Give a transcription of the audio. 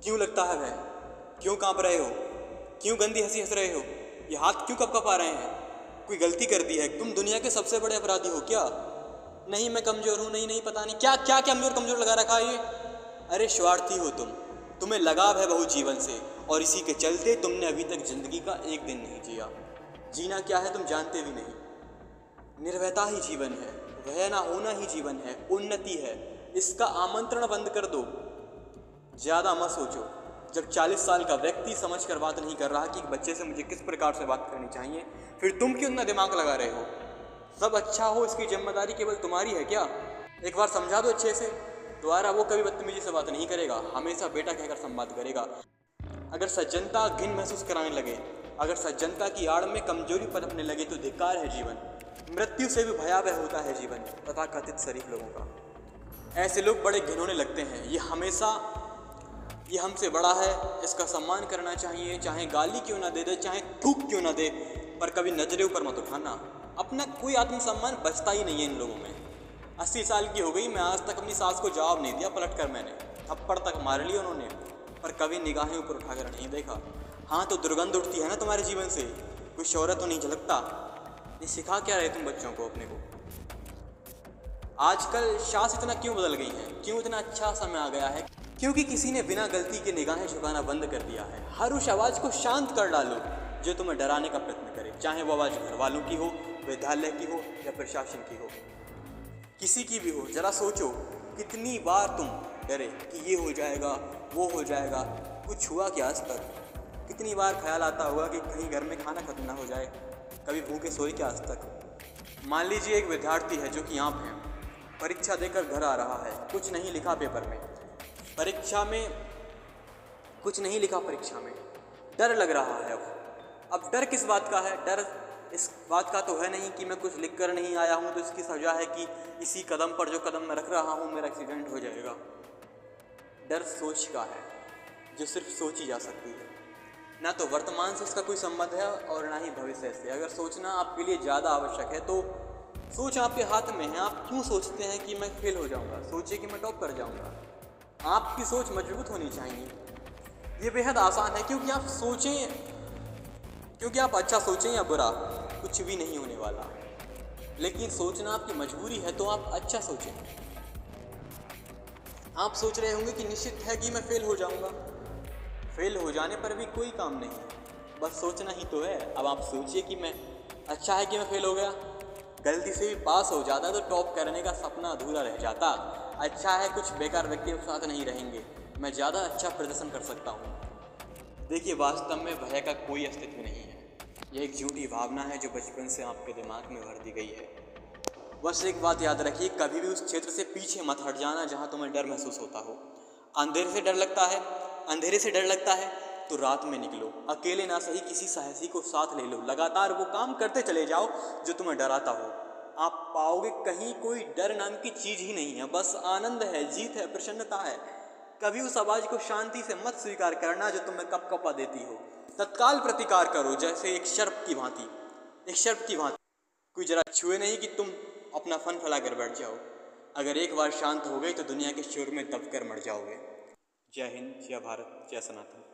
क्यों लगता है भय? क्यों कांप रहे हो? क्यों गंदी हंसी हंस रहे हो? ये हाथ क्यों कँपा रहे हैं? कोई गलती कर दी है? तुम दुनिया के सबसे बड़े अपराधी हो क्या? नहीं मैं कमज़ोर हूँ, नहीं नहीं पता नहीं क्या क्या क्या कमज़ोर लगा रखा है ये। अरे स्वार्थी हो तुम, तुम्हें लगाव है बहुत जीवन से, और इसी के चलते तुमने अभी तक जिंदगी का एक दिन नहीं जिया। जीना क्या है तुम जानते भी नहीं। निर्भयता ही जीवन है, भय ना होना ही जीवन है, उन्नति है। इसका आमंत्रण बंद कर दो, ज़्यादा मत सोचो। जब 40 साल का व्यक्ति समझ कर बात नहीं कर रहा कि एक बच्चे से मुझे किस प्रकार से बात करनी चाहिए, फिर तुम क्यों इतना दिमाग लगा रहे हो? सब अच्छा हो इसकी जिम्मेदारी केवल तुम्हारी है क्या? एक बार समझा दो अच्छे से, दोबारा वो कभी बदतमीजी से बात नहीं करेगा, हमेशा बेटा कहकर संवाद करेगा। अगर सज्जनता घिन महसूस कराने लगे, अगर सज्जनता की आड़ में कमजोरी पनपने लगे तो धिक्कार है जीवन। मृत्यु से भी भयावह होता है जीवन तथाकथित शरीफ लोगों का। ऐसे लोग बड़े घिनौने लगते हैं। ये हमसे बड़ा है, इसका सम्मान करना चाहिए, चाहे गाली क्यों ना दे दे, चाहे थूक क्यों ना दे, पर कभी नजरें ऊपर मत उठाना। अपना कोई आत्मसम्मान बचता ही नहीं है इन लोगों में। 80 साल की हो गई, मैं आज तक अपनी सास को जवाब नहीं दिया पलट कर। मैंने थप्पड़ तक मार लिया उन्होंने, पर कभी निगाहें ऊपर उठाकर नहीं देखा। हाँ तो दुर्गंध उठती है ना तुम्हारे जीवन से, कोई शौहरत तो नहीं झलकता। ये सिखा क्या रहे तुम बच्चों को अपने को? आजकल शास इतना क्यों बदल गई है? क्यों इतना अच्छा समय आ गया है? क्योंकि किसी ने बिना गलती के निगाहें झुकाना बंद कर दिया है। हर उस आवाज़ को शांत कर डालो जो तुम्हें डराने का प्रयत्न करे, चाहे वो आवाज़ घर वालों की हो, विद्यालय की हो या प्रशासन की हो, किसी की भी हो। जरा सोचो कितनी बार तुम डरे कि ये हो जाएगा, वो हो जाएगा, कुछ हुआ क्या आज तक? कितनी बार ख्याल आता होगा कि कहीं घर में खाना खत्म ना हो जाए, कभी भूखे सोए क्या आज तक? मान लीजिए एक विद्यार्थी है जो कि यहाँ पे परीक्षा देकर घर आ रहा है, कुछ नहीं लिखा पेपर में, परीक्षा में कुछ नहीं लिखा, परीक्षा में डर लग रहा है। अब डर किस बात का है? डर इस बात का तो है नहीं कि मैं कुछ लिख कर नहीं आया हूँ तो इसकी सजा है कि इसी कदम पर जो कदम मैं रख रहा हूँ मेरा एक्सीडेंट हो जाएगा। डर सोच का है जो सिर्फ सोची जा सकती है। ना तो वर्तमान से इसका कोई संबंध है और ना ही भविष्य से। अगर सोचना आपके लिए ज़्यादा आवश्यक है तो सोच आपके हाथ में है। आप क्यों सोचते हैं कि मैं फेल हो जाऊंगा? सोचिए कि मैं टॉप कर जाऊंगा। आपकी सोच मजबूत होनी चाहिए। ये बेहद आसान है क्योंकि आप सोचें, क्योंकि आप अच्छा सोचें या बुरा, कुछ भी नहीं होने वाला। लेकिन सोचना आपकी मजबूरी है तो आप अच्छा सोचें। आप सोच रहे होंगे कि निश्चित है कि मैं फेल हो जाऊंगा। फेल हो जाने पर भी कोई काम नहीं है, बस सोचना ही तो है। अब आप सोचिए कि मैं अच्छा है कि मैं फेल हो गया, गलती से भी पास हो जाता तो टॉप करने का सपना अधूरा रह जाता। अच्छा है कुछ बेकार व्यक्ति के साथ नहीं रहेंगे, मैं ज़्यादा अच्छा प्रदर्शन कर सकता हूँ। देखिए वास्तव में भय का कोई अस्तित्व नहीं है। यह एक झूठी भावना है जो बचपन से आपके दिमाग में भर दी गई है। बस एक बात याद रखिए, कभी भी उस क्षेत्र से पीछे मत हट जाना जहाँ तुम्हें डर महसूस होता हो। अंधेरे से डर लगता है तो रात में निकलो, अकेले ना सही किसी साहसी को साथ ले लो। लगातार वो काम करते चले जाओ जो तुम्हें डराता हो। आप पाओगे कहीं कोई डर नाम की चीज़ ही नहीं है, बस आनंद है, जीत है, प्रसन्नता है। कभी उस आवाज़ को शांति से मत स्वीकार करना जो तुम्हें कपकपा देती हो। तत्काल प्रतिकार करो जैसे एक सर्प की भांति। कोई जरा छुए नहीं कि तुम अपना फन फैला कर बैठ जाओ। अगर एक बार शांत हो गई तो दुनिया के शोर में दबकर मर जाओगे। जय हिंद, जय भारत, जय सनातन।